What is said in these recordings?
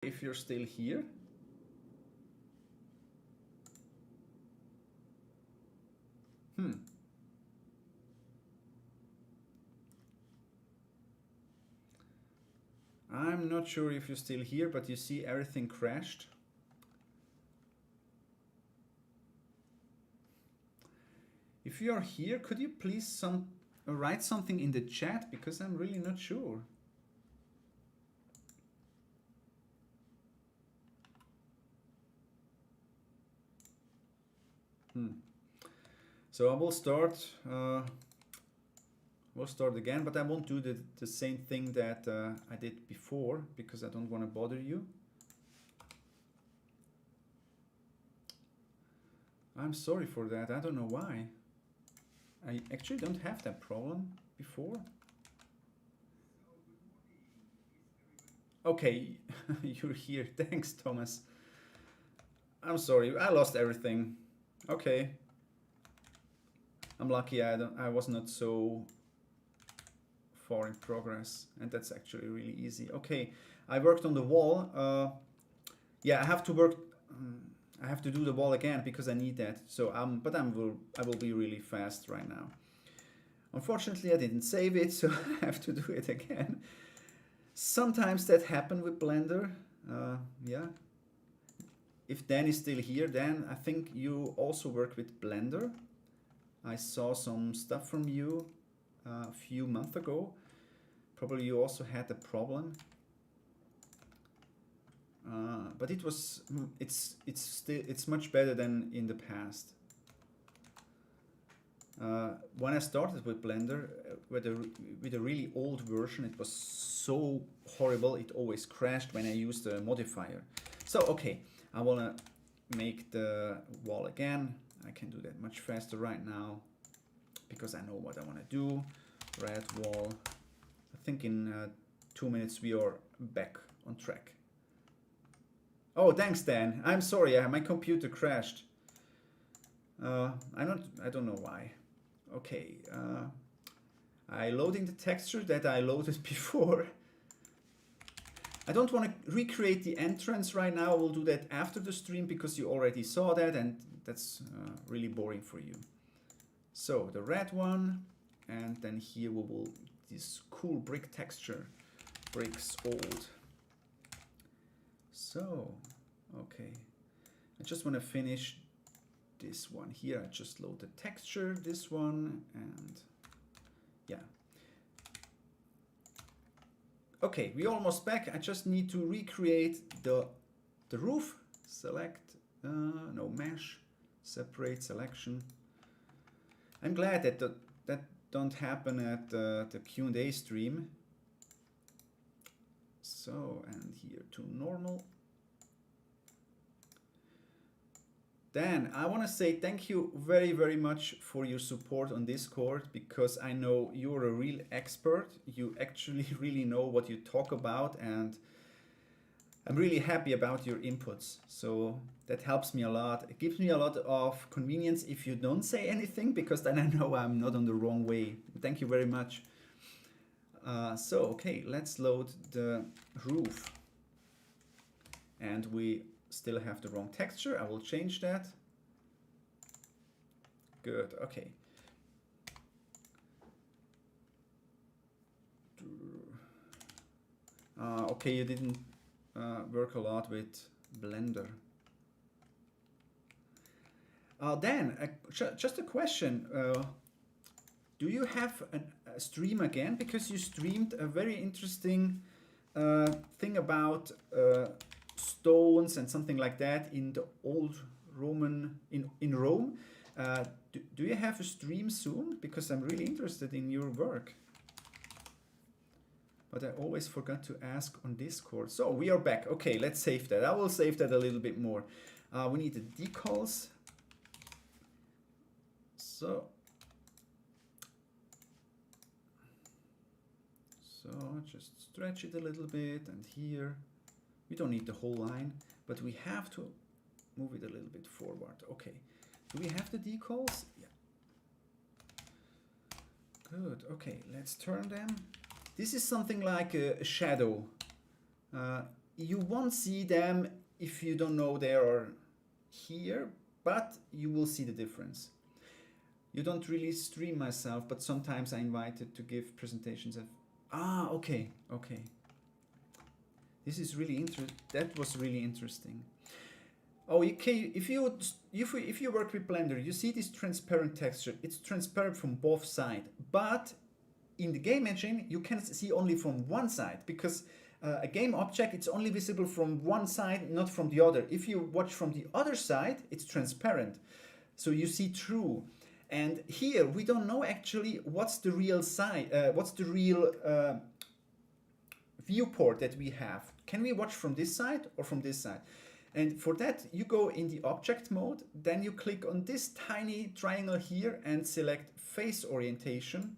if you're still here. I'm not sure if you're still here, but you see everything crashed. If you are here, could you please write something in the chat, because I'm really not sure. So I will start. We'll start again, but I won't do the same thing that I did before, because I don't want to bother you. I'm sorry for that. I don't know why. I actually don't have that problem before. Okay, you're here. Thanks, Thomas. I'm sorry, I lost everything. Okay. I'm lucky I was not so far in progress, and that's actually really easy. Okay, I worked on the wall. Yeah, I have to work. I have to do the wall again because I need that. So but I will be really fast right now. Unfortunately, I didn't save it, so I have to do it again. Sometimes that happens with Blender. Yeah. If Dan is still here, Dan, I think you also work with Blender. I saw some stuff from you a few months ago. Probably you also had a problem. But it's much better than in the past. When I started with Blender, with a really old version, it was so horrible. It always crashed when I used the modifier. So okay, I wanna make the wall again. I can do that much faster right now because I know what I want to do. Red wall. I think in 2 minutes we are back on track. Oh, thanks, Dan. I'm sorry, my computer crashed. I don't know why. Okay, I loading the texture that I loaded before. I don't want to recreate the entrance right now. I will do that after the stream because you already saw that, and that's really boring for you. So the red one, and then here we will this cool brick texture, bricks old. So okay, I just want to finish this one here. I just load the texture, this one, and yeah. Okay, we're almost back. I just need to recreate the roof. Select, no, mesh, separate selection. I'm glad that that don't happen at the Q&A stream. So, and here to normal. Dan, I want to say thank you very, very much for your support on Discord, because I know you're a real expert. You actually really know what you talk about, and I'm really happy about your inputs. So that helps me a lot. It gives me a lot of convenience if you don't say anything, because then I know I'm not on the wrong way. Thank you very much. So, okay, let's load the roof. And we still have the wrong texture. I will change that. Good, okay. Okay, you didn't work a lot with Blender. Dan, just a question. Do you have a stream again? Because you streamed a very interesting thing about stones and something like that in the old Roman, in Rome. Do you have a stream soon? Because I'm really interested in your work. But I always forgot to ask on Discord. So we are back. Okay, let's save that. I will save that a little bit more. We need the decals. So just stretch it a little bit, and here we don't need the whole line, but we have to move it a little bit forward. Okay, do we have the decals? Yeah. Good, okay, let's turn them. This is something like a shadow. you won't see them if you don't know they are here, but you will see the difference. You don't really stream myself, but sometimes I invited to give presentations of, okay, okay. This is really interesting. That was really interesting. Oh, okay. If you work with Blender, you see this transparent texture. It's transparent from both sides, but in the game engine, you can see only from one side because a game object, it's only visible from one side, not from the other. If you watch from the other side, it's transparent. So you see through. And here, we don't know actually what's the real side, what's the real viewport that we have. Can we watch from this side or from this side? And for that, you go in the object mode, then you click on this tiny triangle here and select face orientation.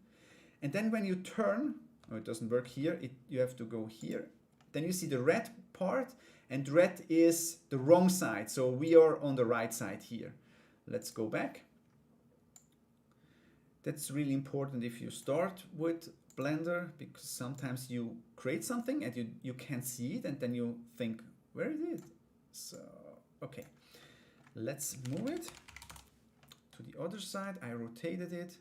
And then when you turn, oh, it doesn't work here, you have to go here. Then you see the red part, and red is the wrong side. So we are on the right side here. Let's go back. That's really important if you start with Blender, because sometimes you create something and you can't see it, and then you think, where is it? So, okay, let's move it to the other side. I rotated it.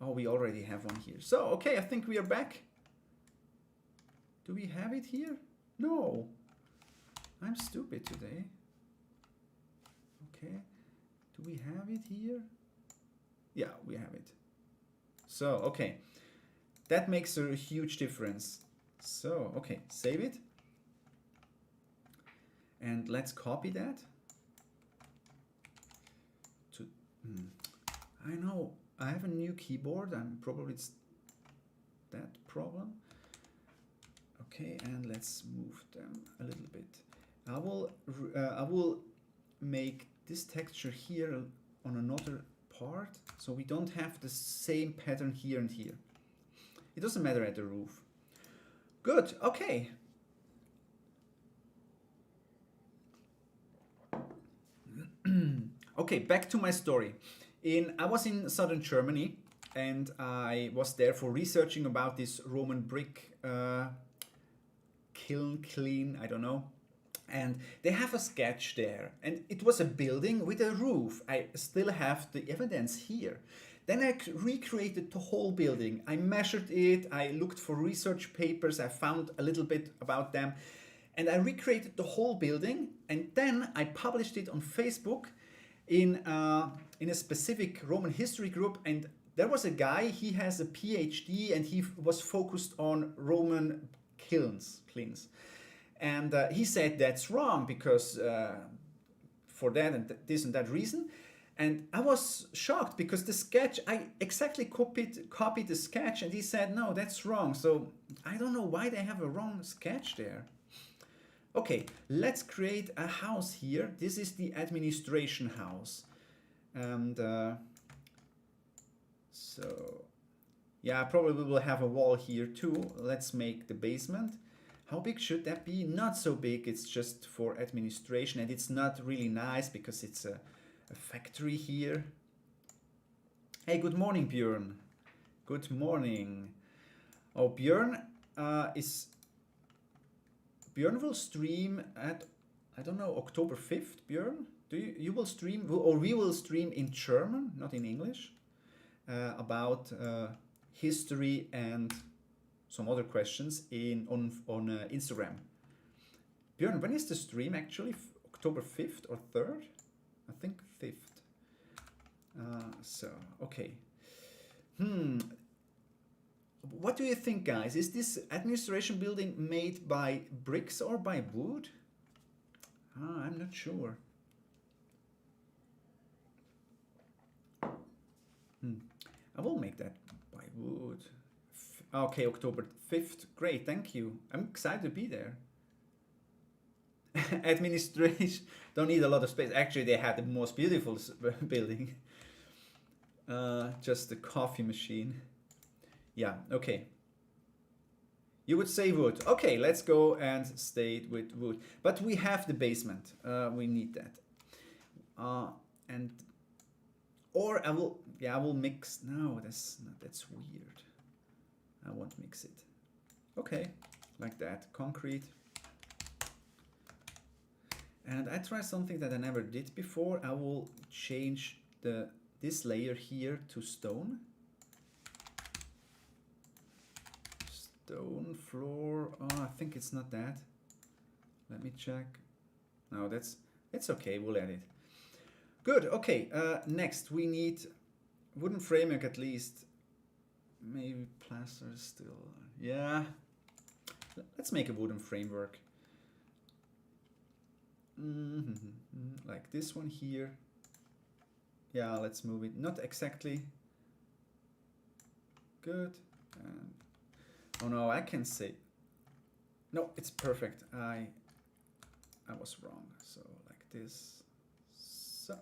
Oh, we already have one here. So, okay, I think we are back. Do we have it here? No. I'm stupid today. Okay. Do we have it here? Yeah, we have it. So, okay. That makes a huge difference. So, okay, save it. And let's copy that. I know, I have a new keyboard, and probably it's that problem. Okay, and let's move them a little bit. I will make this texture here on another part, so we don't have the same pattern here and here. It doesn't matter at the roof. Good, okay. Okay, back to my story. I was in southern Germany, and I was there for researching about this Roman brick kiln, I don't know. And they have a sketch there, and it was a building with a roof. I still have the evidence here. Then I recreated the whole building. I measured it, I looked for research papers, I found a little bit about them, and I recreated the whole building, and then I published it on Facebook in a specific Roman history group. And there was a guy, he has a PhD, and he was focused on Roman kilns. And he said that's wrong because for that and this and that reason. And I was shocked because the sketch, I exactly copied the sketch, and he said, no, that's wrong. So I don't know why they have a wrong sketch there. Okay, let's create a house here. This is the administration house. And so, yeah, probably we will have a wall here too. Let's make the basement. How big should that be? Not so big, it's just for administration, and it's not really nice because it's a factory here. Hey, good morning, Björn. Good morning. Oh, Björn Björn will stream at, I don't know, October 5th, Björn? You will stream, or we will stream in German, not in English, about history and some other questions on Instagram. Björn, when is the stream actually? October 5th or 3rd? I think 5th. So, okay. What do you think, guys? Is this administration building made by bricks or by wood? I'm not sure. I will make that by wood. Okay, October 5th. Great, thank you. I'm excited to be there. Administration don't need a lot of space. Actually, they had the most beautiful building. Just a coffee machine. Yeah, okay. You would say wood. Okay, let's go and stay with wood. But we have the basement. We need that. Or I will mix. No, that's weird. I won't mix it. Okay, like that, concrete. And I try something that I never did before. I will change this layer here to stone. Stone floor. Oh, I think it's not that. Let me check. No, it's okay. We'll add it. Good. Okay. Next, we need wooden framework at least. Maybe plaster still. Yeah. Let's make a wooden framework. Like this one here. Yeah, let's move it. Not exactly. Good. Oh no, I can say. No, it's perfect. I was wrong. So like this. So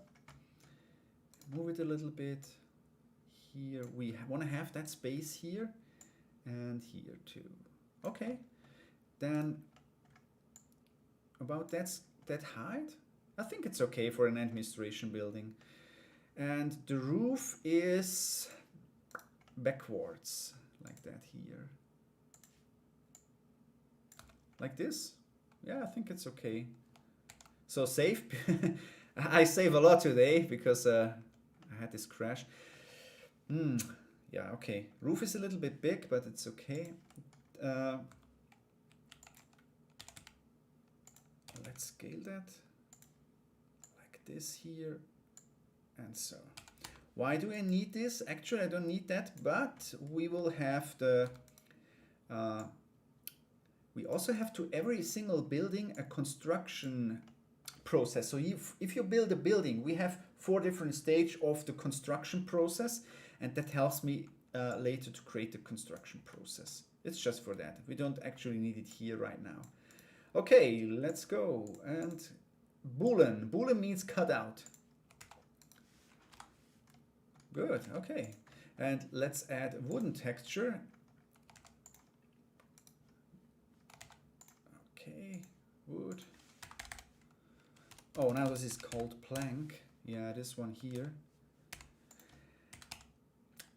move it a little bit. Here we want to have that space here and here too. Okay. Then about that height, I think it's okay for an administration building. And the roof is backwards, like that here. Like this? Yeah, I think it's okay. So save. I save a lot today because I had this crash. Yeah, okay. Roof is a little bit big, but it's okay. Let's scale that like this here and so. Why do I need this? Actually, I don't need that, but we will have the we also have to every single building a construction process. So if you build a building, we have 4 different stages of the construction process, and that helps me later to create the construction process. It's just for that. We don't actually need it here right now. Okay, let's go. And boolean. Boolean means cut out. Good, okay. And let's add wooden texture. Okay, wood. Oh, now this is called plank. Yeah, this one here.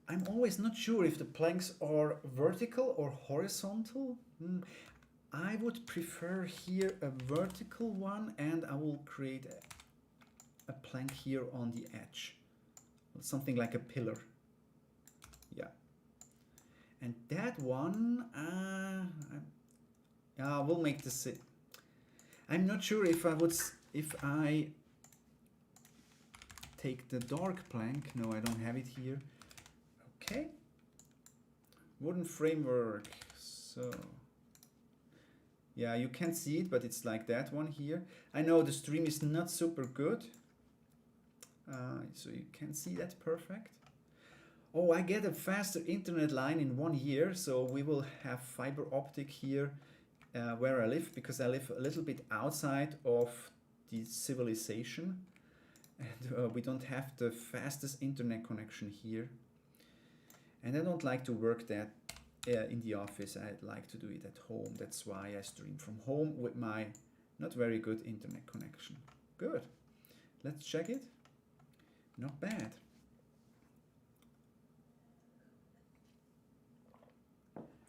I'm always not sure if the planks are vertical or horizontal. I would prefer here a vertical one, and I will create a plank here on the edge. Something like a pillar. Yeah. And that one, we'll make this. I'm not sure if I take the dark plank. No, I don't have it here. Okay. Wooden framework. So. Yeah, you can't see it, but it's like that one here. I know the stream is not super good. So you can see that perfect. Oh, I get a faster internet line in 1 year, so we will have fiber optic here where I live, because I live a little bit outside of the civilization, and we don't have the fastest internet connection here. And I don't like to work that in the office. I'd like to do it at home. That's why I stream from home with my not very good internet connection. Good. Let's check it. Not bad.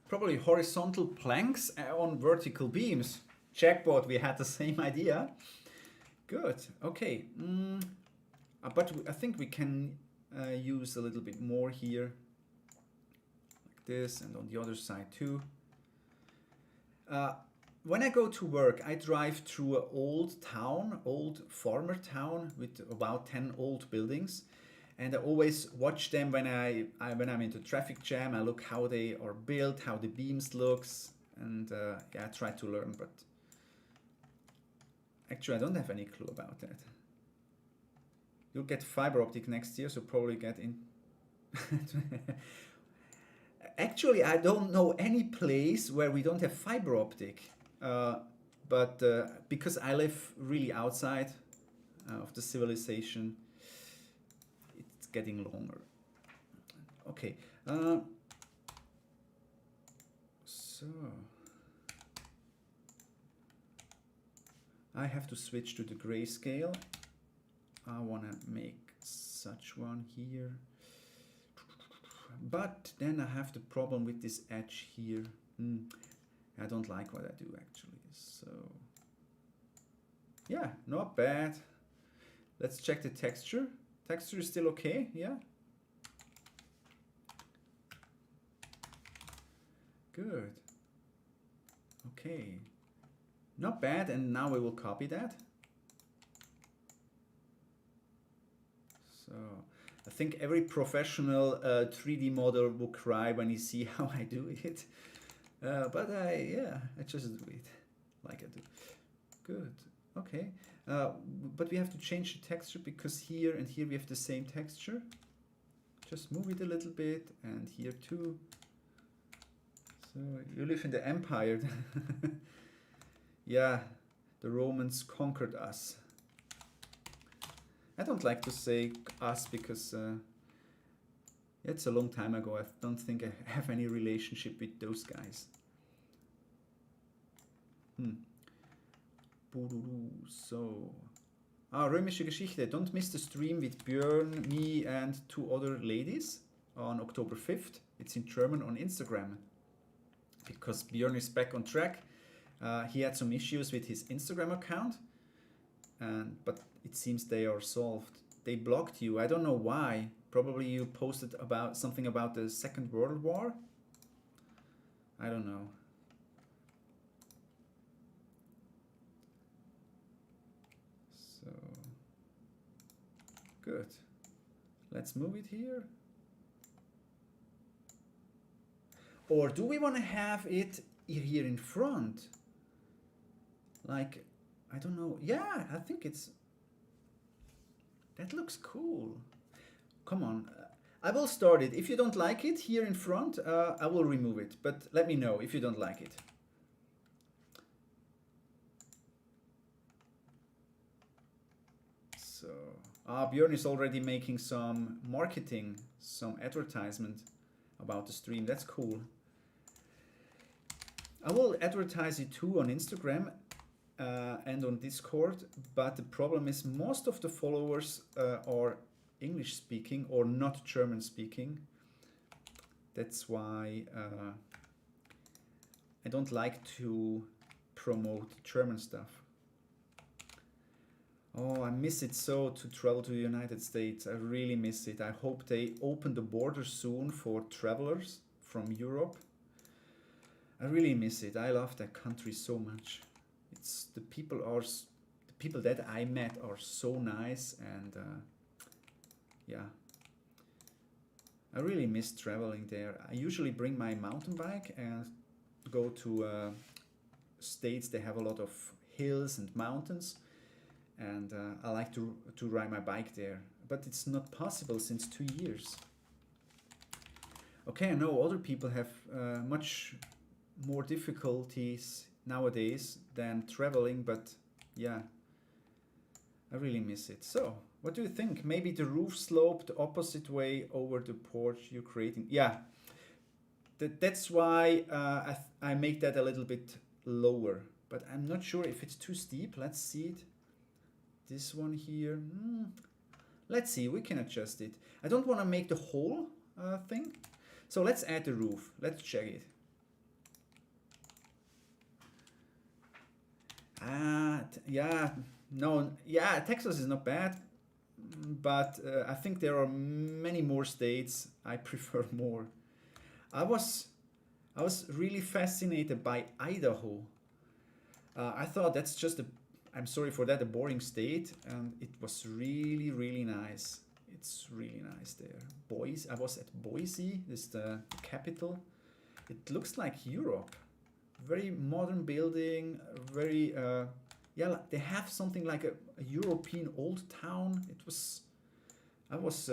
Probably horizontal planks on vertical beams. Jackpot, we had the same idea. Good. Okay. But I think we can use a little bit more here. This, and on the other side too. When I go to work, I drive through an old farmer town with about 10 old buildings, and I always watch them when when I'm into traffic jam. I look how they are built, how the beams looks, and yeah, I try to learn. But actually, I don't have any clue about that. You'll get fiber optic next year, so probably get in. Actually, I don't know any place where we don't have fiber optic, but because I live really outside of the civilization, it's getting longer. Okay, so I have to switch to the grayscale. I want to make such one here. But then I have the problem with this edge here. I don't like what I do actually. So yeah, not bad. Let's check the texture. Texture is still okay, yeah. Good. Okay. Not bad, and now we will copy that. So I think every professional 3D model will cry when you see how I do it. But I just do it like I do. Good. Okay. But we have to change the texture because here and here we have the same texture. Just move it a little bit, and here too. So you live in the empire. Yeah, the Romans conquered us. I don't like to say us because it's a long time ago. I don't think I have any relationship with those guys. So, Römische Geschichte. Don't miss the stream with Björn, me, and 2 other ladies on October 5th. It's in German on Instagram. Because Björn is back on track. He had some issues with his Instagram account, but it seems they are solved. They blocked you. I don't know why. Probably you posted about something about the Second World War. I don't know. So good. Let's move it here. Or do we want to have it here in front? Like, I don't know. Yeah, I think it's... That looks cool. Come on. I will start it. If you don't like it here in front, I will remove it. But let me know if you don't like it. So, Björn is already making some marketing, some advertisement about the stream. That's cool. I will advertise it too on Instagram and on Discord, but the problem is most of the followers are English speaking or not German speaking. That's why I don't like to promote German stuff. Oh, I miss it so to travel to the United States. I really miss it. I hope they open the border soon for travelers from Europe. I really miss it. I love that country so much. It's the people that I met are so nice, and yeah, I really miss traveling there. I usually bring my mountain bike and go to states that have a lot of hills and mountains, and I like to ride my bike there, but it's not possible since 2 years. Okay, I know other people have much more difficulties nowadays than traveling, but yeah, I really miss it. So, what do you think? Maybe the roof slope the opposite way over the porch you're creating. Yeah, that's why I make that a little bit lower, but I'm not sure if it's too steep. Let's see it. This one here. Let's see, we can adjust it. I don't want to make the whole thing. So let's add the roof. Let's check it. Yeah, no, yeah, Texas is not bad, but I think there are many more states I prefer more. I was really fascinated by Idaho. I thought that's just I'm sorry for that, a boring state, and it was really, really nice. It's really nice there. Boise, I was at Boise, this is the capital. It looks like Europe. Very modern building, very, yeah, they have something like a European old town. I was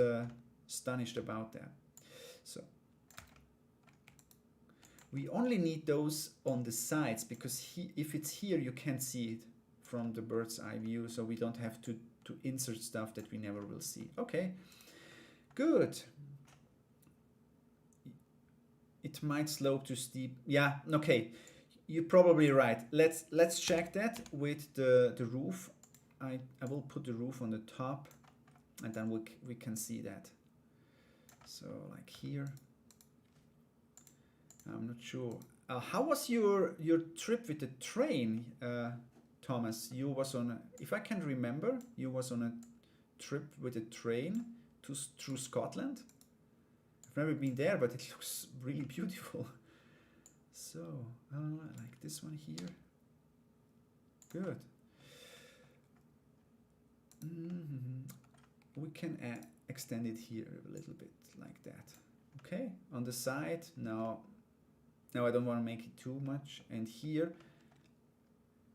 astonished about that. So, we only need those on the sides because if it's here, you can't see it from the bird's eye view, so we don't have to insert stuff that we never will see. Okay, good. It might slope too steep. Yeah, okay. You're probably right. Let's check that with the roof. I will put the roof on the top, and then we can see that. So like here. I'm not sure. How was your trip with the train, Thomas? You was on, if I can remember, you was on a trip with a train through Scotland. I've never been there, but it looks really beautiful. So, like this one here. Good. We can extend it here a little bit like that. Okay, on the side. Now I don't want to make it too much. And here.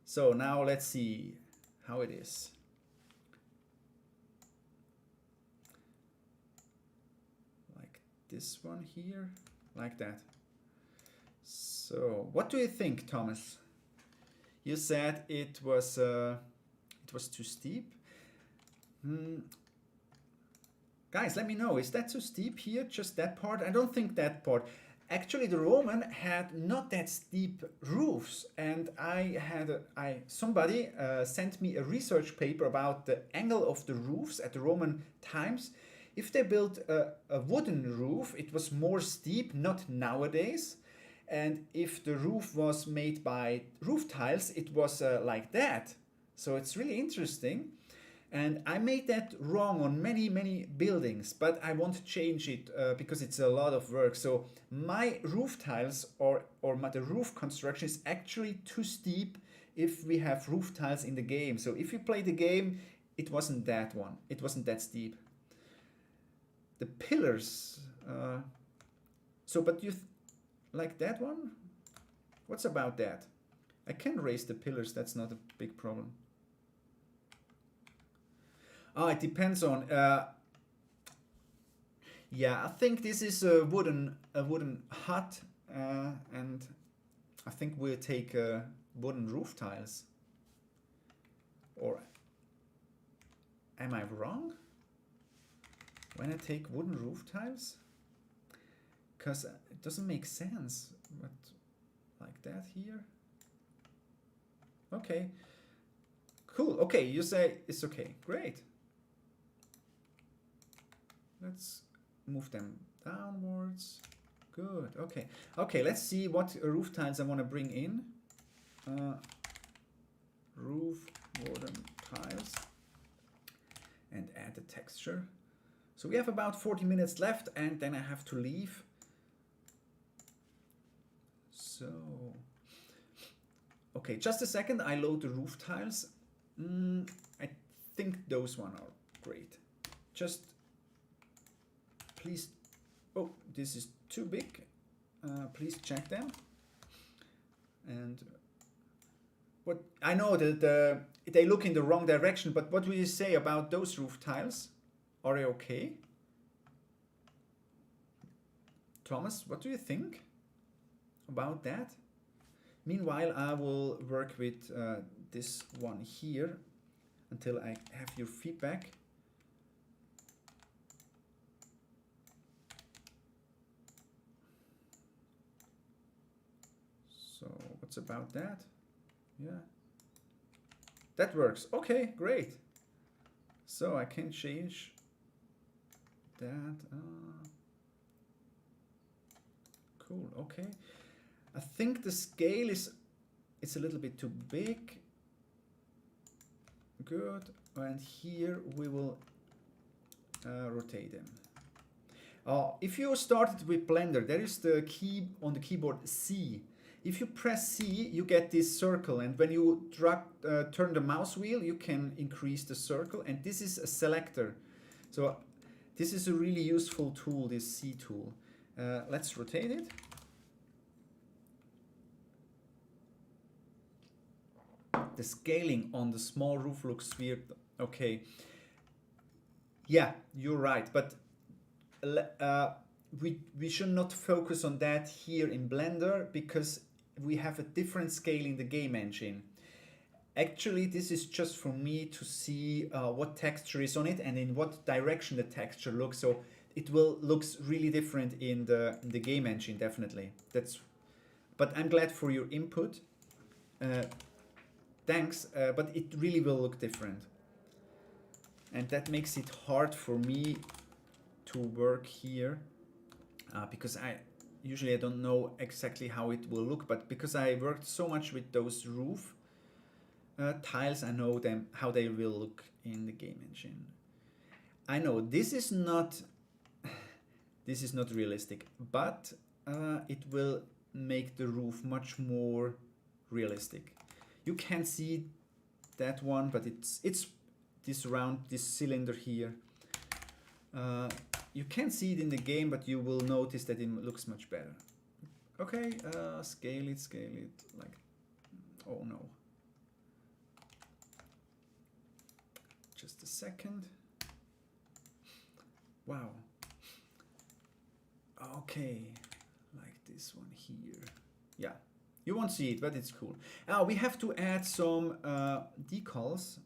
So now let's see how it is. Like this one here, like that. So what do you think, Thomas? You said it was too steep. Guys, let me know, is that too steep here, just that part? I don't think that part. Actually, the Roman had not that steep roofs, and somebody sent me a research paper about the angle of the roofs at the Roman times. If they built a wooden roof, it was more steep, not nowadays. And if the roof was made by roof tiles, it was like that. So it's really interesting. And I made that wrong on many, many buildings, but I want to change it because it's a lot of work. So my roof tiles or the roof construction is actually too steep if we have roof tiles in the game. So if you play the game, it wasn't that one. It wasn't that steep. The pillars. But you like that one? What's about that? I can raise the pillars. That's not a big problem. It depends on. Yeah, I think this is a wooden hut, and I think we'll take wooden roof tiles. Or am I wrong when I take wooden roof tiles? Because it doesn't make sense. But like that here. Okay. Cool. Okay, you say it's okay. Great. Let's move them downwards. Good. Okay. Okay, let's see what roof tiles I want to bring in. Roof wooden tiles. And add the texture. So we have about 40 minutes left, and then I have to leave. So, okay, just a second. I load the roof tiles. I think those one are great. Just please, oh, this is too big. Please check them. And what I know that they look in the wrong direction, but what will you say about those roof tiles? Are they okay? Thomas, what do you think about that? Meanwhile, I will work with this one here until I have your feedback. So what's about that? Yeah, that works. Okay, great. So I can change that. Cool. Okay. I think the scale it's a little bit too big. Good. And here we will rotate them. If you started with Blender, there is the key on the keyboard C. If you press C, you get this circle, and when you turn the mouse wheel, you can increase the circle, and this is a selector. So this is a really useful tool, this C tool. Let's rotate it. The scaling on the small roof looks weird. Okay. Yeah, you're right, but we should not focus on that here in Blender because we have a different scale in the game engine. Actually, this is just for me to see what texture is on it and in what direction the texture looks. So it looks really different in the game engine, definitely. But I'm glad for your input. Thanks, but it really will look different. And that makes it hard for me to work here because usually I don't know exactly how it will look, but because I worked so much with those roof tiles, I know them how they will look in the game engine. I know this is not realistic, but it will make the roof much more realistic. You can see that one, but it's this round, this cylinder here. You can see it in the game, but you will notice that it looks much better. Okay, scale it, like, oh no. Just a second. Wow. Okay, like this one here. Yeah, you won't see it, but it's cool. Now we have to add some decals.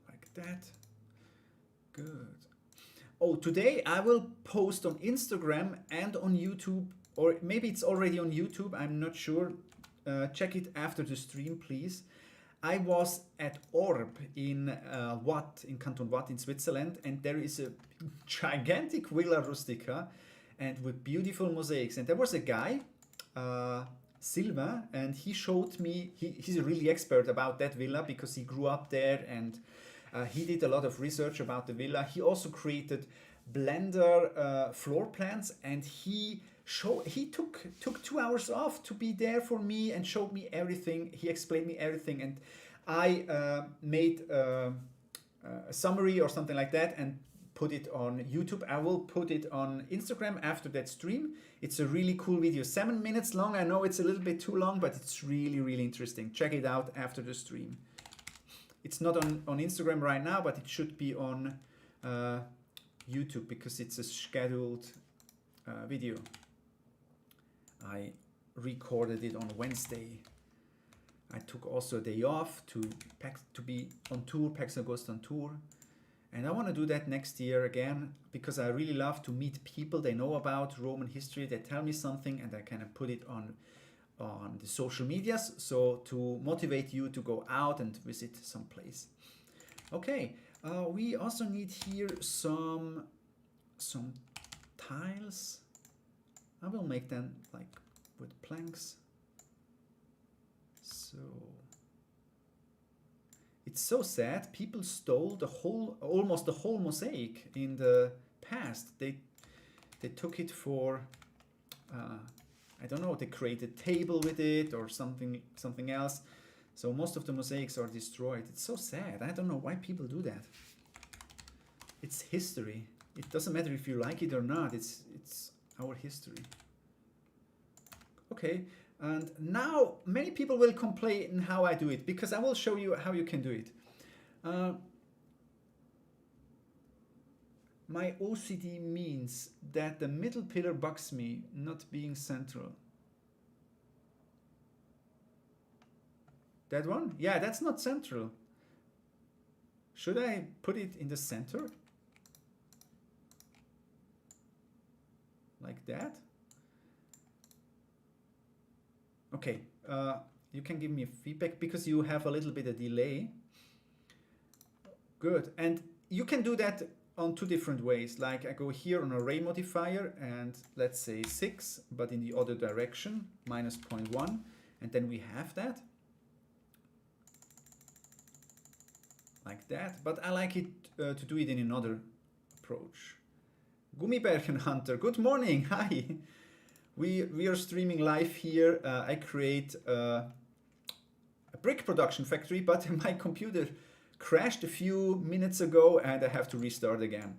Like that. Good. Oh, today I will post on Instagram and on YouTube, or maybe it's already on YouTube, I'm not sure. Check it after the stream, please. I was at Orb in Watt, in Canton Watt in Switzerland, and there is a gigantic Villa Rustica and with beautiful mosaics. And there was a guy, Silva, and he showed me, he's a really expert about that villa because he grew up there, and he did a lot of research about the villa. He also created Blender floor plans, and he took 2 hours off to be there for me and showed me everything. He explained me everything, and I made a summary or something like that and put it on YouTube. I will put it on Instagram after that stream. It's a really cool video, 7 minutes long. I know it's a little bit too long, but it's really, really interesting. Check it out after the stream. It's not on Instagram right now, but it should be on YouTube because it's a scheduled video. I recorded it on Wednesday. I took also a day off to be on tour, PAX Augusta on tour. And I want to do that next year again because I really love to meet people. They know about Roman history. They tell me something and I kind of put it on the social medias. So to motivate you to go out and visit some place. Okay, we also need here some tiles. I will make them like with planks. So it's so sad. People stole almost the whole mosaic in the past. They took it for I don't know. They created a table with it or something else. So most of the mosaics are destroyed. It's so sad. I don't know why people do that. It's history. It doesn't matter if you like it or not. It's our history. Okay, and now many people will complain how I do it because I will show you how you can do it. My OCD means that the middle pillar bugs me not being central. That one? Yeah, that's not central. Should I put it in the center? Like that? Okay, you can give me feedback because you have a little bit of delay. Good, and you can do that on 2 different ways. Like I go here on array modifier and let's say 6, but in the other direction, minus 0.1, and then we have that. Like that, but I like it to do it in another approach. Gummibärchen Hunter, good morning, hi. We are streaming live here. I create a brick production factory, but my computer crashed a few minutes ago and I have to restart again.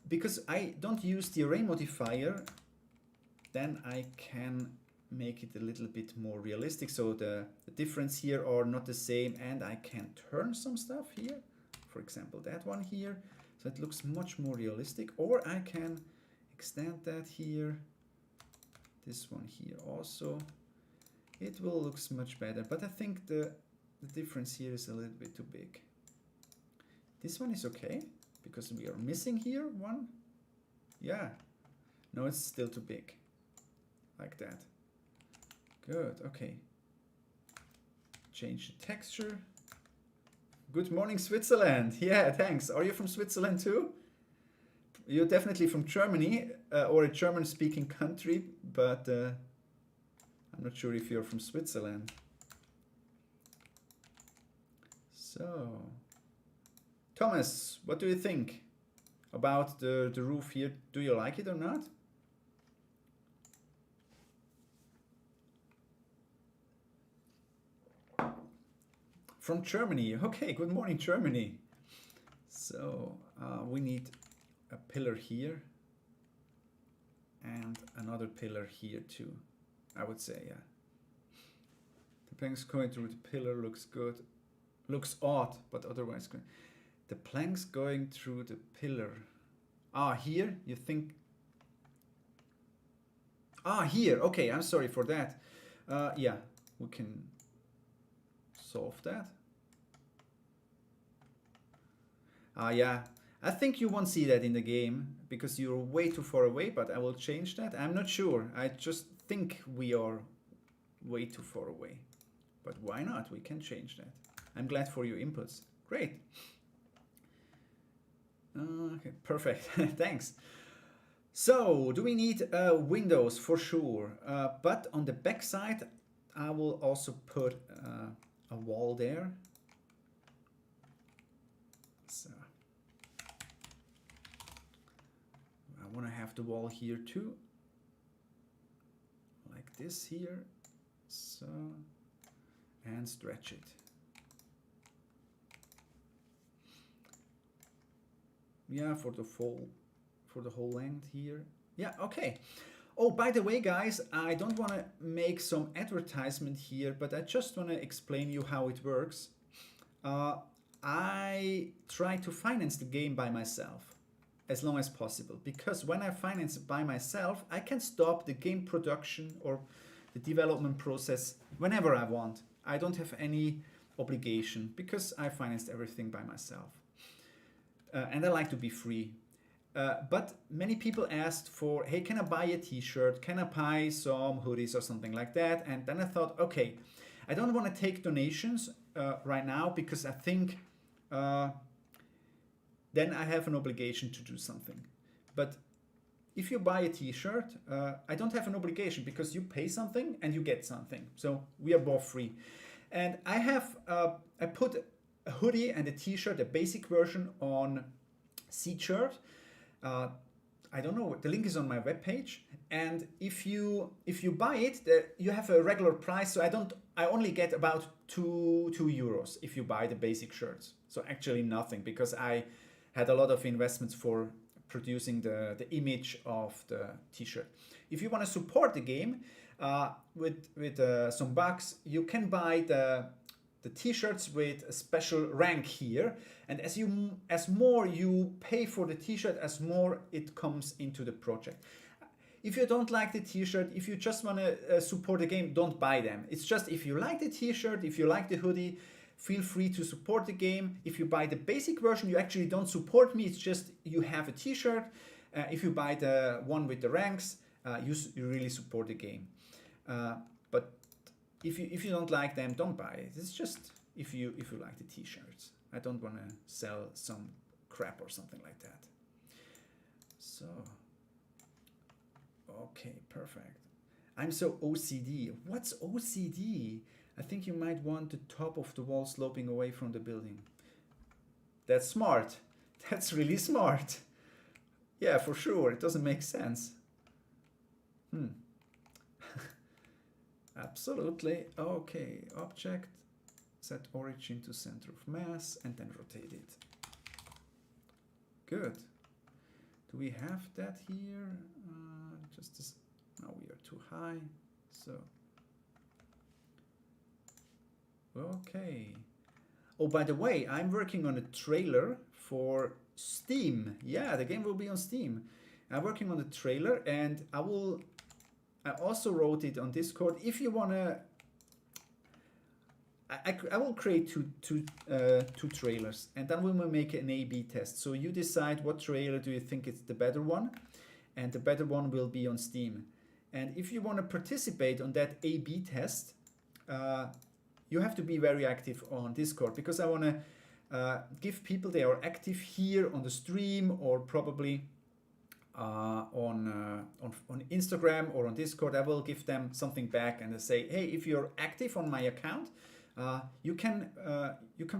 Because I don't use the array modifier, then I can make it a little bit more realistic. So the difference here are not the same and I can turn some stuff here. For example, that one here. So it looks much more realistic. Or I can extend that here. This one here also. It will look much better, but I think the difference here is a little bit too big. This one is okay because we are missing here one. Yeah, no, it's still too big. Like that. Good, okay. Change the texture. Good morning, Switzerland. Yeah, thanks. Are you from Switzerland too? You're definitely from Germany or a German-speaking country, but I'm not sure if you're from Switzerland. So, Thomas, what do you think about the roof here? Do you like it or not? From Germany. Okay, good morning, Germany. So, we need a pillar here and another pillar here too, I would say, yeah. The planks going through the pillar looks good. Looks odd, but otherwise good. The planks going through the pillar. Ah, here, you think... Ah, here, okay, I'm sorry for that. Yeah, we can solve that. Yeah, I think you won't see that in the game because you're way too far away, but I will change that. I'm not sure. I just think we are way too far away. But why not? We can change that. I'm glad for your inputs. Great. Okay, perfect. Thanks. So, do we need windows? For sure. But on the back side, I will also put a wall there. So, I want to have the wall here too. Like this here. So, and stretch it. Yeah, for the whole length here. Yeah, okay. Oh, by the way, guys, I don't want to make some advertisement here, but I just want to explain you how it works. I try to finance the game by myself as long as possible, because when I finance it by myself, I can stop the game production or the development process whenever I want. I don't have any obligation because I financed everything by myself. And I like to be free. But many people asked for, hey, can I buy a t-shirt? Can I buy some hoodies or something like that? And then I thought, okay, I don't want to take donations right now because I think then I have an obligation to do something. But if you buy a t-shirt, I don't have an obligation because you pay something and you get something. So we are both free. And I have, I put a hoodie and a t-shirt, a basic version on Seatshirt. I don't know, the link is on my webpage. And if you buy it, you have a regular price. So I only get about 2 euros if you buy the basic shirts. So actually nothing, because I had a lot of investments for producing the image of the t-shirt. If you want to support the game with some bucks, you can buy the t-shirts with a special rank here, and as more you pay for the t-shirt, as more it comes into the project. If you don't like the t-shirt, if you just want to support the game, don't buy them. It's just if you like the t-shirt, if you like the hoodie, feel free to support the game. If you buy the basic version, you actually don't support me, it's just you have a t-shirt. If you buy the one with the ranks, you really support the game. But if you don't like them, don't buy it. It's just if you like the t-shirts. I don't want to sell some crap or something like that. So, okay, perfect. I'm so OCD. What's OCD? I think you might want the top of the wall sloping away from the building. That's smart. That's really smart. Yeah, for sure. It doesn't make sense. Absolutely. Okay, object, set origin to center of mass, and then rotate it. Good. Do we have that here? Just as, no, we are too high. So, okay. Oh, by the way, I'm working on a trailer for Steam. Yeah, the game will be on Steam. I'm working on the trailer, and I also wrote it on Discord. If you wanna, I will create two trailers, and then we will make an A/B test. So you decide what trailer do you think is the better one, and the better one will be on Steam. And if you want to participate on that A/B test, you have to be very active on Discord, because I want to give people they are active here on the stream, or probably on Instagram or on Discord, I will give them something back and I say, hey, if you're active on my account, you can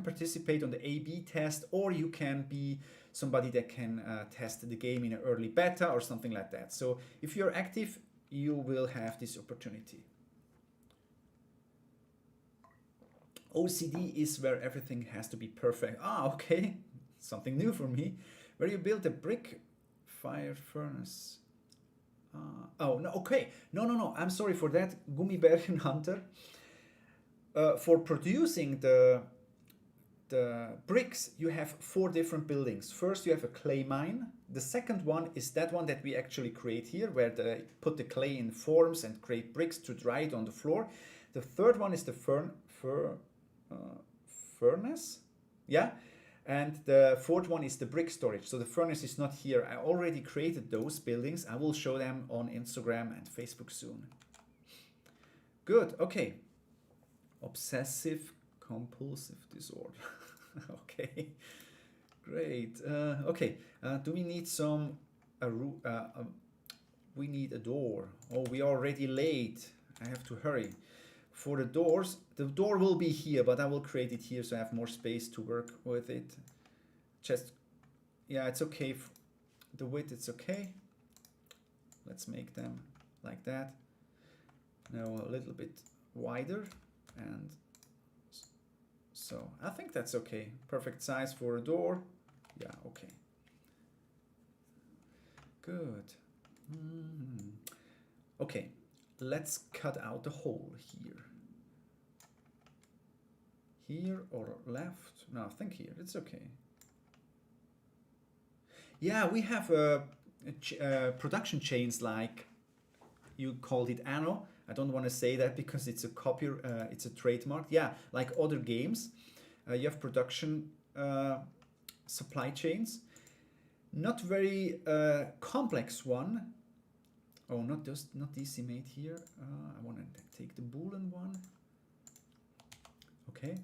participate on the A/B test, or you can be somebody that can test the game in an early beta or something like that. So if you're active, you will have this opportunity. OCD is where everything has to be perfect. Ah, okay, something new for me. Where you build a brick fire furnace. Oh, no, okay. No. I'm sorry for that, Gummibärchen Hunter. For producing the bricks, you have 4 different buildings. First, you have a clay mine. The second one is that one that we actually create here, where they put the clay in forms and create bricks to dry it on the floor. The third one is the furnace. Yeah. And the fourth one is the brick storage. So the furnace is not here. I already created those buildings. I will show them on Instagram and Facebook soon. Good. Okay. Obsessive compulsive disorder. Okay. Great. Okay. Do we need some... we need a door. Oh, we are already late. I have to hurry. For the doors, the door will be here, but I will create it here so I have more space to work with it. Just, yeah, it's okay. The width, it's okay. Let's make them like that. Now a little bit wider, and so I think that's okay. Perfect size for a door. Yeah, okay. Good. Okay, let's cut out the hole here. Here or left? No, I think here. It's okay. Yeah, we have production chains like you called it Anno. I don't want to say that because it's a it's a trademark. Yeah, like other games, you have production supply chains. Not very complex one. Oh, not DC-made here. I want to take the Boolean one. Okay.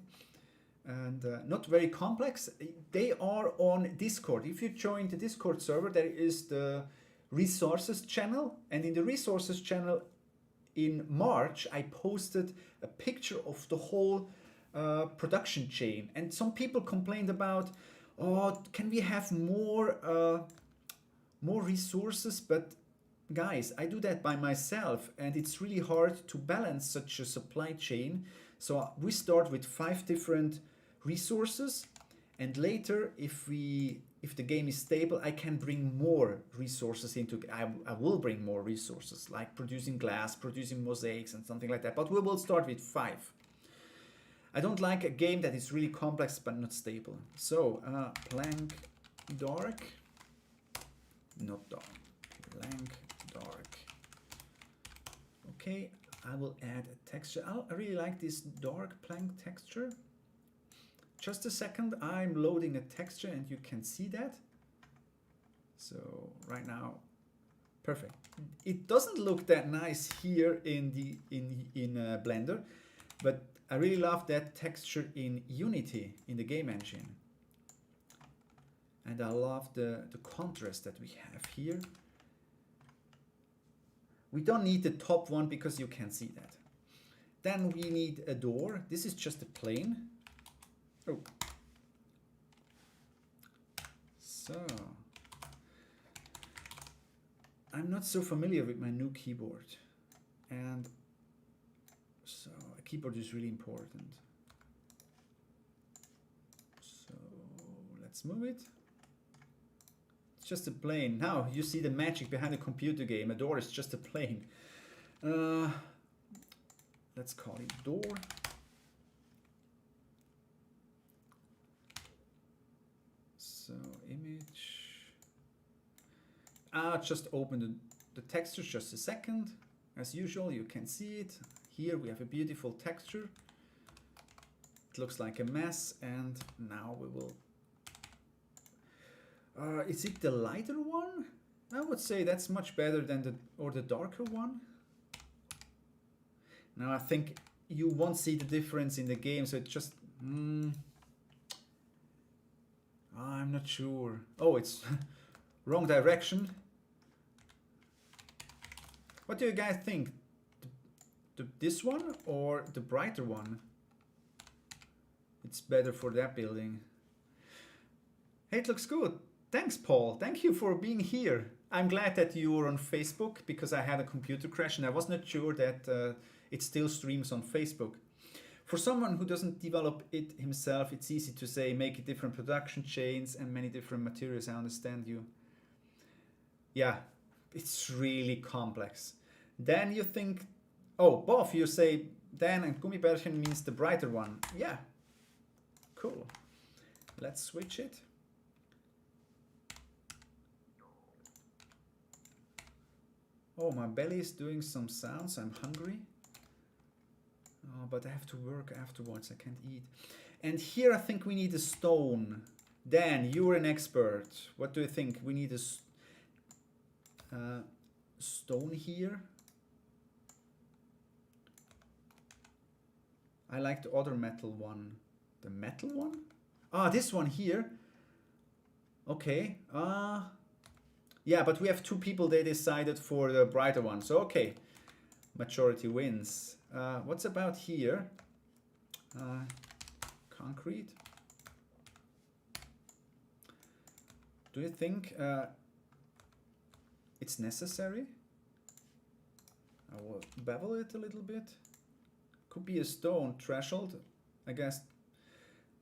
And not very complex. They are on Discord. If you join the Discord server, there is the resources channel. And in the resources channel in March, I posted a picture of the whole production chain. And some people complained about, oh, can we have more resources? But guys, I do that by myself, and it's really hard to balance such a supply chain. So we start with 5 different resources, and later, if the game is stable, I can bring more resources into. I will bring more resources, like producing glass, producing mosaics, and something like that. But we will start with 5. I don't like a game that is really complex but not stable. So blank dark, not dark, blank dark. Okay, I will add a texture. I really like this dark plank texture. Just a second, I'm loading a texture and you can see that. So right now, perfect. It doesn't look that nice here in Blender, but I really love that texture in Unity, in the game engine. And I love the contrast that we have here. We don't need the top one because you can see that. Then we need a door. This is just a plane. Oh. So. I'm not so familiar with my new keyboard. And so a keyboard is really important. So let's move it. It's just a plane. Now you see the magic behind a computer game. A door is just a plane. Let's call it door. So image. Just open the texture just a second. As usual, you can see it. Here we have a beautiful texture. It looks like a mess, and now we will... is it the lighter one? I would say that's much better than the darker one. Now I think you won't see the difference in the game, so it's just... I'm not sure. Oh, it's wrong direction. What do you guys think? This one or the brighter one? It's better for that building. Hey, it looks good. Thanks, Paul. Thank you for being here. I'm glad that you were on Facebook because I had a computer crash and I was not sure that it still streams on Facebook. For someone who doesn't develop it himself, it's easy to say make different production chains and many different materials. I understand you. Yeah, it's really complex. Then you think, oh, Boff, you say Dan and Gummibärchen means the brighter one. Yeah, cool. Let's switch it. Oh, my belly is doing some sounds. I'm hungry. Oh, but I have to work afterwards. I can't eat. And here I think we need a stone. Dan, you're an expert. What do you think? We need a stone here. I like the other metal one. The metal one? Ah, this one here. Okay. Yeah, but we have two people. They decided for the brighter one. So, okay. Majority wins. What's about here? Concrete. Do you think it's necessary? I will bevel it a little bit. Could be a stone threshold. I guess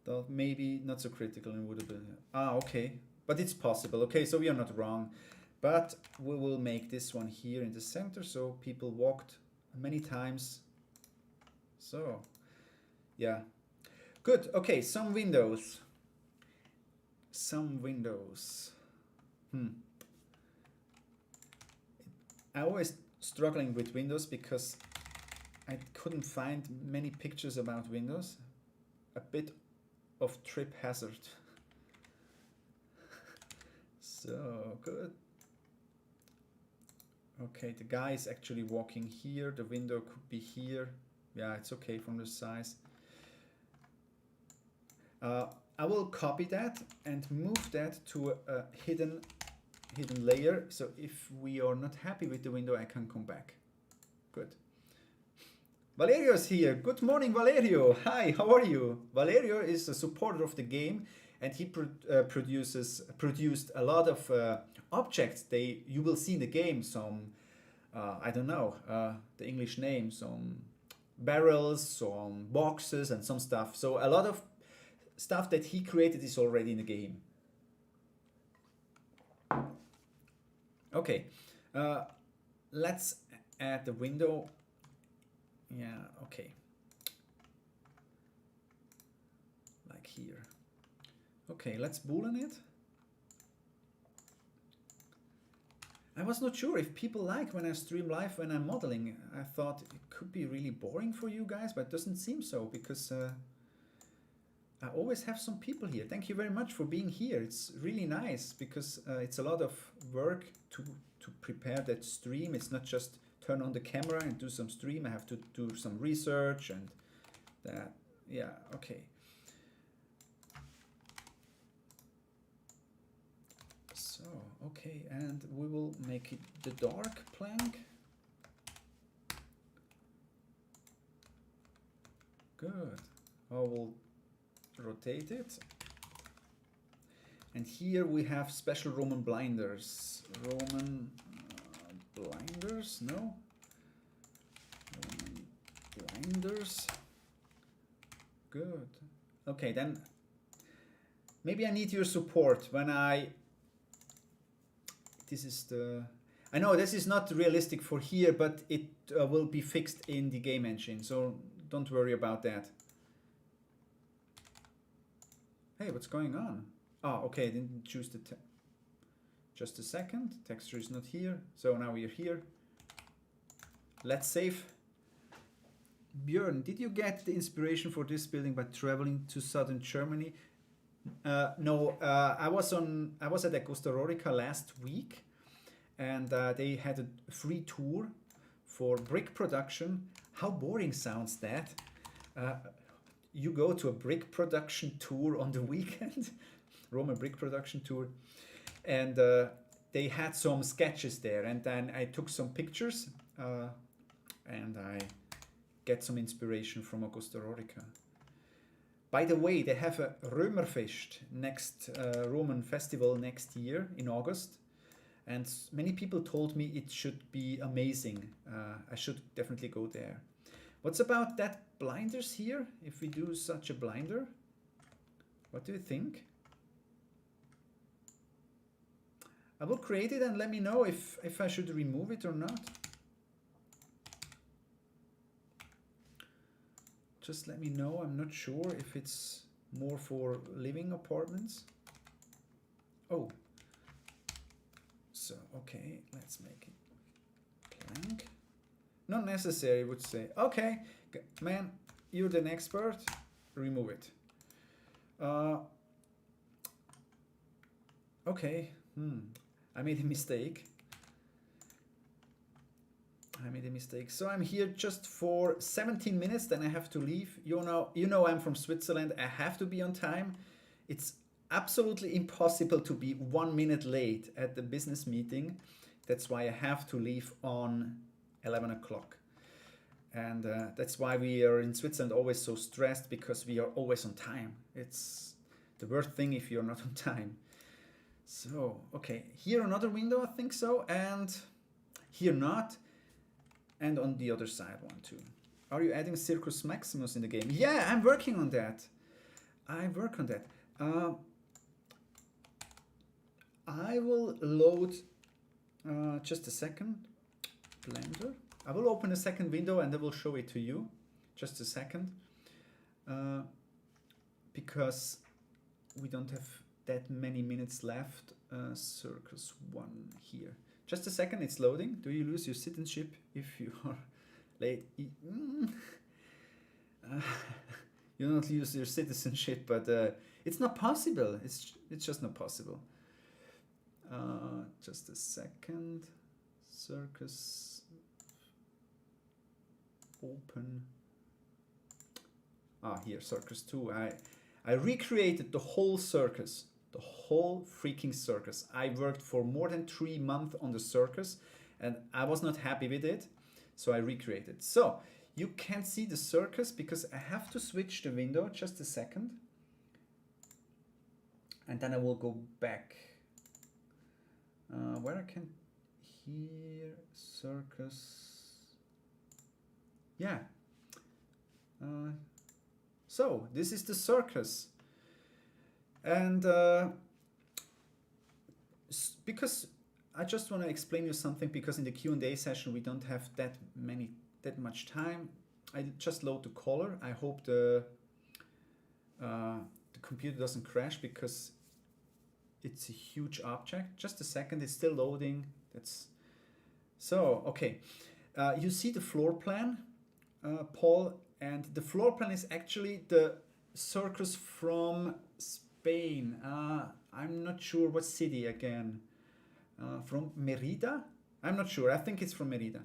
that maybe not so critical and would have been. Ah, okay. But it's possible. Okay, so we are not wrong. But we will make this one here in the center so people walked many times. So, yeah. Good. Okay, some windows. Some windows. I always struggling with windows because I couldn't find many pictures about windows. A bit of trip hazard. So, good. Okay, the guy is actually walking here. The window could be here. Yeah, it's okay from the size. I will copy that and move that to a hidden layer. So if we are not happy with the window, I can come back. Good. Valerio's here. Good morning, Valerio. Hi, how are you? Valerio is a supporter of the game, and he produced a lot of objects. You will see in the game some, I don't know the English name, some barrels, some boxes, and some stuff. So a lot of stuff that he created is already in the game. Okay, let's add the window. Yeah, okay. Like here. Okay, let's boolean it. I was not sure if people like when I stream live when I'm modeling. I thought it could be really boring for you guys, but it doesn't seem so because I always have some people here. Thank you very much for being here. It's really nice because it's a lot of work to prepare that stream. It's not just turn on the camera and do some stream. I have to do some research and that. Yeah, okay. So, okay, and we will make it the dark plank. Good. I will rotate it. And here we have special Roman blinders. Roman blinders, no? Roman blinders. Good. Okay, then maybe I need your support when this is the... I know this is not realistic for here, but it will be fixed in the game engine, so don't worry about that. Hey, what's going on? Oh, okay, I didn't choose the... Just a second, texture is not here, so now we are here. Let's save. Björn, did you get the inspiration for this building by traveling to southern Germany? No, I was at Augusta last week, and they had a free tour for brick production. How boring sounds that? You go to a brick production tour on the weekend, Roman brick production tour, and they had some sketches there, and then I took some pictures and I get some inspiration from Augusta Rorica. By the way, they have a Römerfest next Roman festival next year in August, and many people told me it should be amazing. I should definitely go there. What's about that blinders here? If we do such a blinder, what do you think? I will create it and let me know if I should remove it or not. Just let me know. I'm not sure if it's more for living apartments. Oh. So, okay, let's make it blank. Not necessary, I would say. Okay, man, you're the expert. Remove it. Okay. I made a mistake. So I'm here just for 17 minutes, then I have to leave. You know I'm from Switzerland. I have to be on time. It's absolutely impossible to be 1 minute late at the business meeting. That's why I have to leave on 11 o'clock. And that's why we are in Switzerland always so stressed, because we are always on time. It's the worst thing if you're not on time. So, okay, here another window, I think so, and here not. And on the other side one too. Are you adding Circus Maximus in the game? Yeah, I'm working on that. I work on that. I will load, just a second, Blender. I will open a second window and I will show it to you. Just a second. Because we don't have that many minutes left. Circus 1 here. Just a second, it's loading. Do you lose your citizenship if you are late? You don't lose your citizenship, but it's not possible. It's just not possible. Just a second. Circus. Open. Here, Circus 2. I recreated the whole circus. The whole freaking circus. I worked for more than 3 months on the circus and I was not happy with it, so I recreated. So you can see the circus because I have to switch the window. Just a second, and then I will go back where I can here circus. Yeah. So this is the circus. And because I just want to explain you something, because in the Q&A session we don't have that much time. I just load the color. I hope the computer doesn't crash because it's a huge object. Just a second, it's still loading. That's so okay. You see the floor plan, Paul, and the floor plan is actually the circus from Spain. I'm not sure what city again. From Merida? I'm not sure. I think it's from Merida.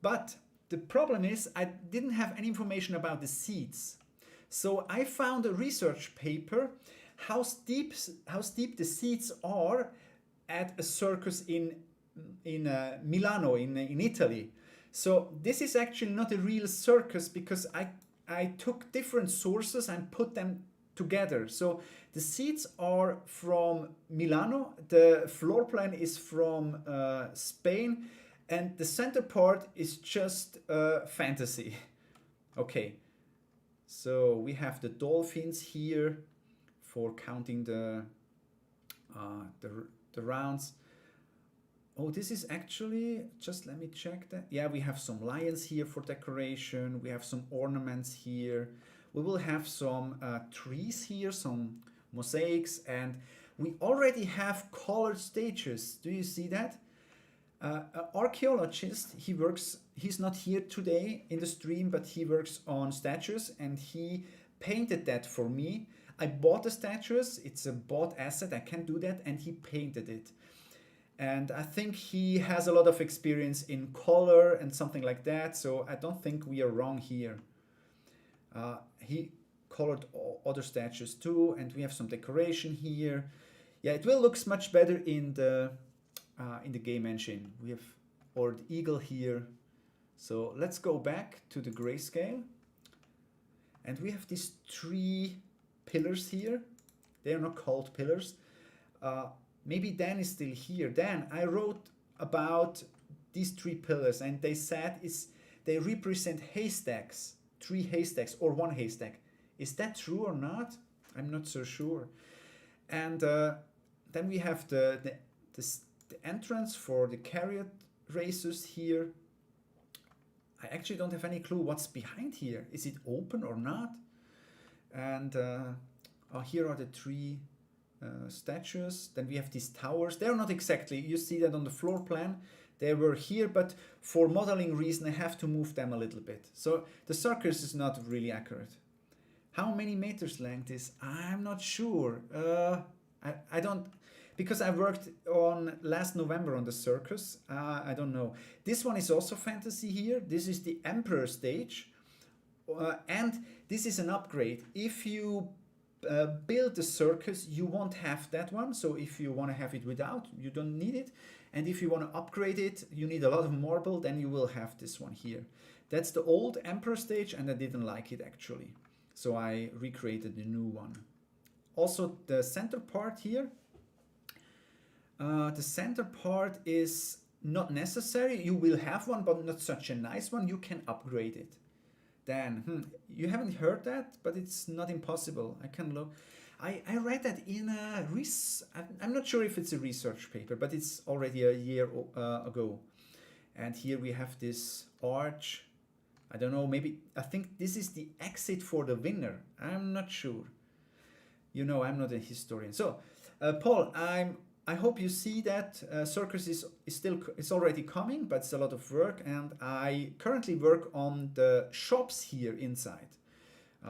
But the problem is I didn't have any information about the seats. So I found a research paper how steep the seats are at a circus in Milano in Italy. So this is actually not a real circus because I took different sources and put them together. So the seats are from Milano, the floor plan is from Spain, and the center part is just fantasy. Okay, so we have the dolphins here for counting the rounds. Oh, this is actually, just let me check that. Yeah, we have some lions here for decoration. We have some ornaments here. We will have some trees here, some mosaics, and we already have colored stages. Do you see that? An archaeologist, he's not here today in the stream, but he works on statues and he painted that for me. I bought the statues, it's a bought asset, I can't do that, and he painted it. And I think he has a lot of experience in color and something like that, so I don't think we are wrong here. He colored other statues too, and we have some decoration here. Yeah, it will look much better in the game engine. We have or the eagle here. So let's go back to the grayscale. And we have these 3 pillars here. They are not called pillars. Maybe Dan is still here. Dan, I wrote about these 3 pillars, and they said they represent haystacks, 3 haystacks or 1 haystack. Is that true or not? I'm not so sure. And then we have the entrance for the chariot racers here. I actually don't have any clue what's behind here. Is it open or not? And here are the 3 statues. Then we have these towers. They're not exactly, you see that on the floor plan. They were here, but for modeling reason, I have to move them a little bit. So the circus is not really accurate. How many meters length is? I'm not sure. I don't, because I worked on last November on the circus. I don't know. This one is also fantasy here. This is the Emperor stage. And this is an upgrade. If you build the circus, you won't have that one. So if you want to have it without, you don't need it. And if you want to upgrade it, you need a lot of marble, then you will have this one here. That's the old Emperor stage, and I didn't like it actually. So I recreated the new one. Also the center part here. The center part is not necessary. You will have one, but not such a nice one. You can upgrade it. Then, you haven't heard that, but it's not impossible. I can look. I read that in a I'm not sure if it's a research paper, but it's already a year ago. And here we have this arch. I don't know, maybe, I think this is the exit for the winner. I'm not sure. You know, I'm not a historian. So, Paul, I hope you see that circus is already coming, but it's a lot of work, and I currently work on the shops here inside.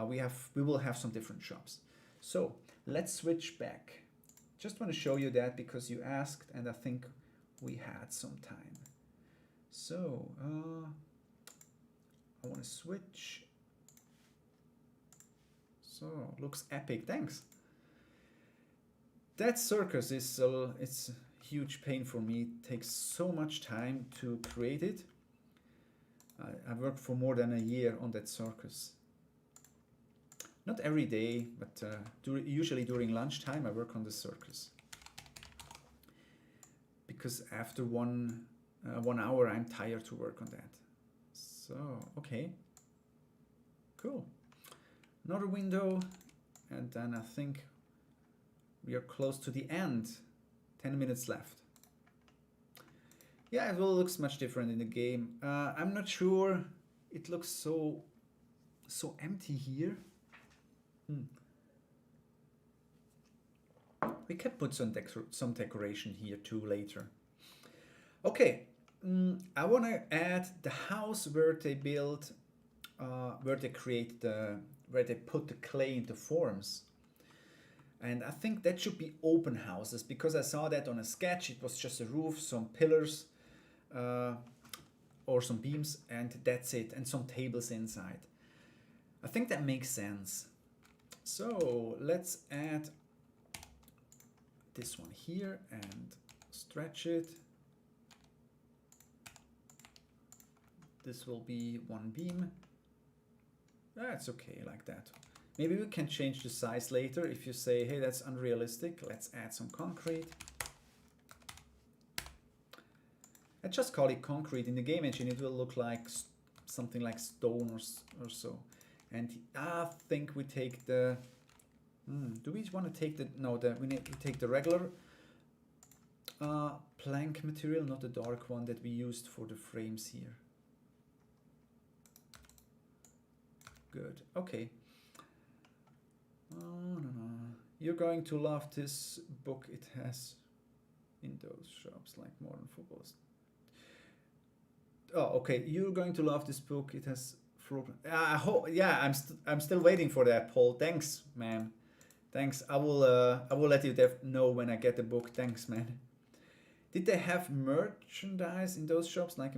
We will have some different shops. So let's switch back. Just want to show you that because you asked, and I think we had some time. So I want to switch. So looks epic. Thanks. That circus is it's a huge pain for me. It takes so much time to create it. I worked for more than a year on that circus. Not every day, but usually during lunchtime I work on the circus. Because after one hour I'm tired to work on that. So, okay. Cool. Another window, and then I think we are close to the end. 10 minutes left. Yeah, it will looks much different in the game. I'm not sure. It looks so empty here. We can put some decoration here too later. Okay, I want to add the house where they build, where they put the clay into forms. And I think that should be open houses, because I saw that on a sketch. It was just a roof, some pillars, or some beams, and that's it, and some tables inside. I think that makes sense. So let's add this one here and stretch it. This will be one beam. That's okay like that. Maybe we can change the size later. If you say, hey, that's unrealistic, let's add some concrete. I just call it concrete. In the game engine, it will look like something like stone or so. And I think we take the, do we want to take the, no, we need to take the regular plank material, not the dark one that we used for the frames here. Good, okay. You're going to love this book. It has in those shops like modern footballs. Oh, okay. You're going to love this book. It has floor. I hope. Yeah, I'm still waiting for that, Paul. Thanks, man. Thanks. I will let you know when I get the book. Thanks, man. Did they have merchandise in those shops? Like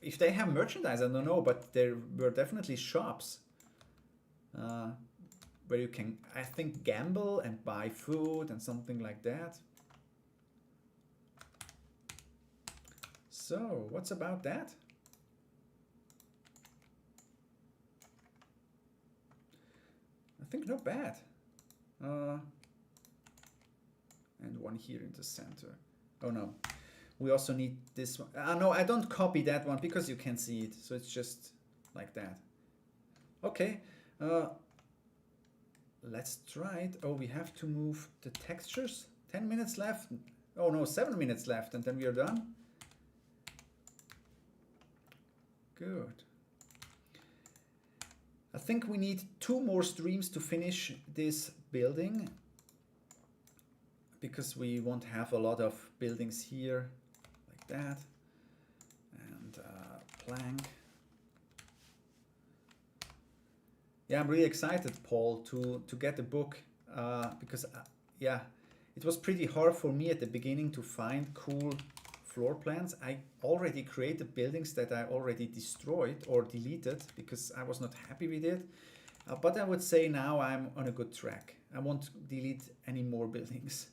if they have merchandise, I don't know, but there were definitely shops. Where you can, I think, gamble and buy food and something like that. So, what's about that? I think not bad. And one here in the center. Oh no, we also need this one. No, I don't copy that one because you can see it. So it's just like that. Okay, let's try it. Oh, we have to move the textures. 10 minutes left. Oh no, 7 minutes left, and then we are done. Good. I think we need 2 more streams to finish this building, because we won't have a lot of buildings here like that. And plank. Yeah, I'm really excited, Paul, to get the book, because yeah, it was pretty hard for me at the beginning to find cool floor plans. I already created buildings that I already destroyed or deleted because I was not happy with it. But I would say now I'm on a good track. I won't delete any more buildings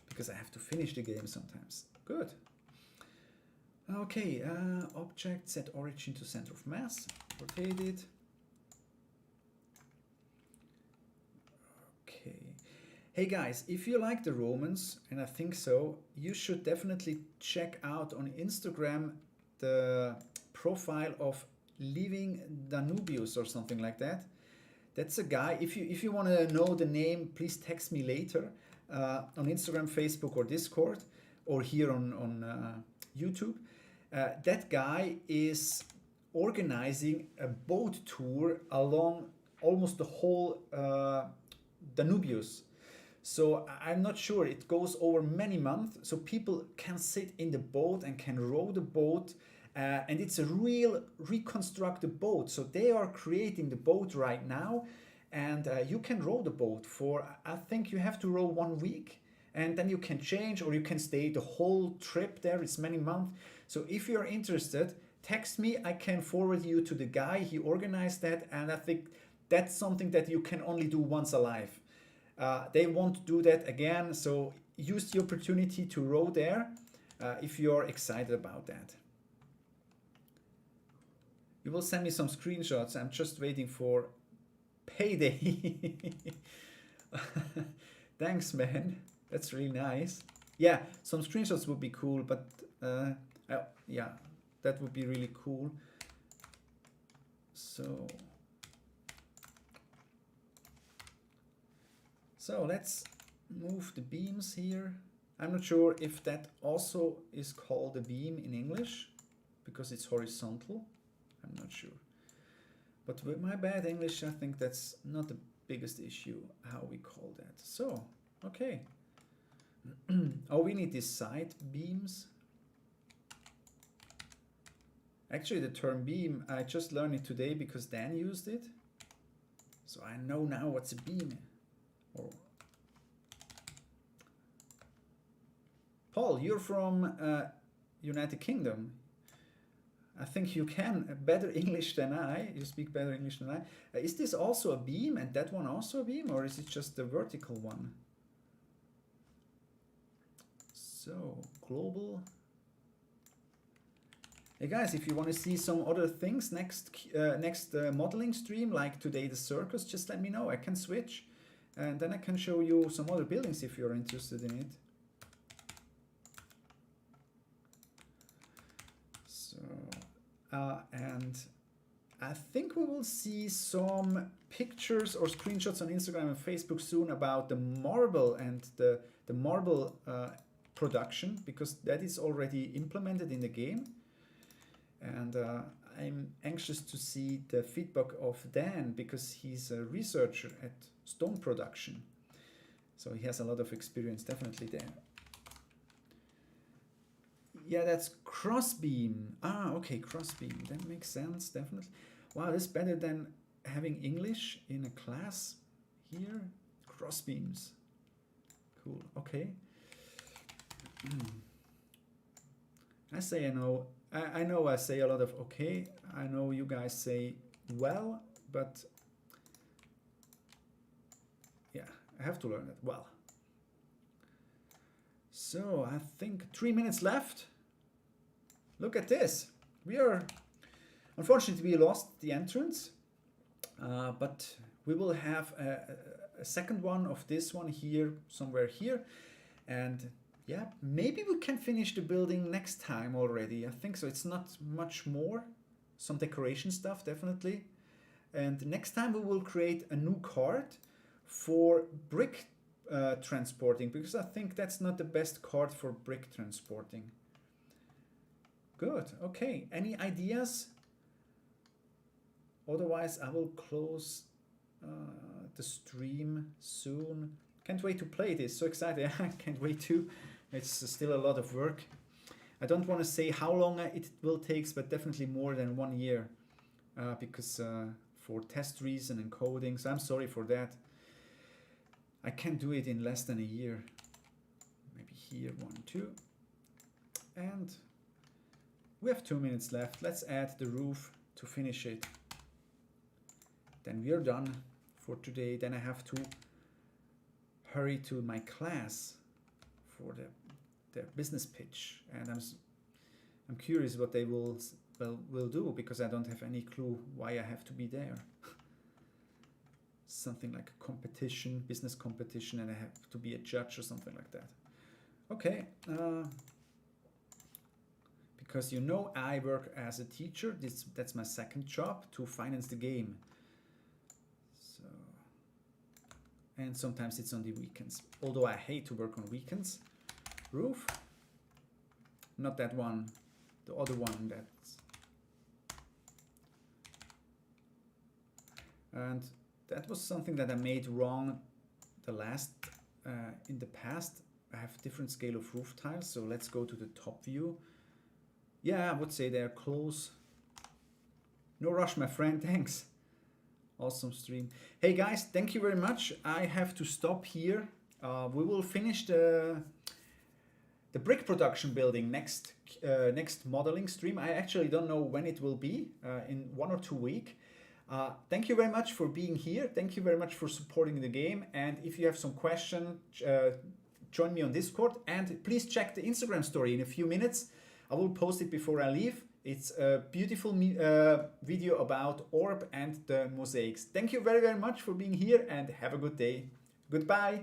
because I have to finish the game sometimes. Good. Okay, object set origin to center of mass. Rotate it. Hey guys, if you like the Romans, and I think so, you should definitely check out on Instagram the profile of Living Danubius or something like that. That's a guy. If you want to know the name, please text me later on Instagram, Facebook, or Discord, or here on YouTube. That guy is organizing a boat tour along almost the whole Danubius. So I'm not sure, it goes over many months, so people can sit in the boat and can row the boat, and it's a real reconstructed boat. So they are creating the boat right now, and you can row the boat for, I think you have to row 1 week, and then you can change, or you can stay the whole trip there. It's many months. So if you're interested, text me, I can forward you to the guy, he organized that, and I think that's something that you can only do once alive. They won't do that again, so use the opportunity to row there if you're excited about that. You will send me some screenshots. I'm just waiting for payday. Thanks, man. That's really nice. Yeah, some screenshots would be cool, but yeah, that would be really cool. So let's move the beams here. I'm not sure if that also is called a beam in English, because it's horizontal. I'm not sure. But with my bad English, I think that's not the biggest issue, how we call that. So, okay. Oh, we need these side beams. Actually, the term beam, I just learned it today because Dan used it. So I know now what's a beam. Oh. Paul, you're from United Kingdom. I think you can better English than I. You speak better English than I. Is this also a beam and that one also a beam, or is it just the vertical one? So, global. Hey guys, if you want to see some other things next modeling stream, like today the circus, just let me know. I can switch. And then I can show you some other buildings if you're interested in it. So, and I think we will see some pictures or screenshots on Instagram and Facebook soon about the marble and the marble production, because that is already implemented in the game. And I'm anxious to see the feedback of Dan, because he's a researcher at stone production. So he has a lot of experience definitely there. Yeah, that's crossbeam. Ah, okay, crossbeam. That makes sense, definitely. Wow, that's better than having English in a class here. Crossbeams. Cool, okay. I say I know. I know I say a lot of okay. I know you guys say well, but yeah, I have to learn it well. So I think 3 minutes left. Look at this. We are, unfortunately, we lost the entrance, but we will have a second one of this one here, somewhere here. And yeah, maybe we can finish the building next time already. I think so. It's not much more. Some decoration stuff, definitely. And next time we will create a new card for brick transporting, because I think that's not the best card for brick transporting. Good. Okay. Any ideas? Otherwise, I will close the stream soon. Can't wait to play this. So excited. I can't wait to. It's still a lot of work. I don't want to say how long it will take, but definitely more than 1 year, because for test reason and coding. So I'm sorry for that. I can't do it in less than a year. Maybe here, 1, 2. And we have 2 minutes left. Let's add the roof to finish it. Then we are done for today. Then I have to hurry to my class for the business pitch, and I'm curious what they will do, because I don't have any clue why I have to be there. Something like a competition, business competition, and I have to be a judge or something like that. Okay, because you know I work as a teacher. That's my second job, to finance the game. So, and sometimes it's on the weekends, although I hate to work on weekends. Roof, not that one, the other one. That's, and that was something that I made wrong in the past. I have different scale of roof tiles, so let's go to the top view. Yeah, I would say they're close. No rush, my friend. Thanks. Awesome stream. Hey guys, thank you very much. I have to stop here. We will finish the brick production building next modeling stream. I actually don't know when it will be, in 1 or 2 weeks. Thank you very much for being here. Thank you very much for supporting the game. And if you have some question, join me on Discord. And please check the Instagram story in a few minutes. I will post it before I leave. It's a beautiful video about orb and the mosaics. Thank you very, very much for being here, and have a good day. Goodbye.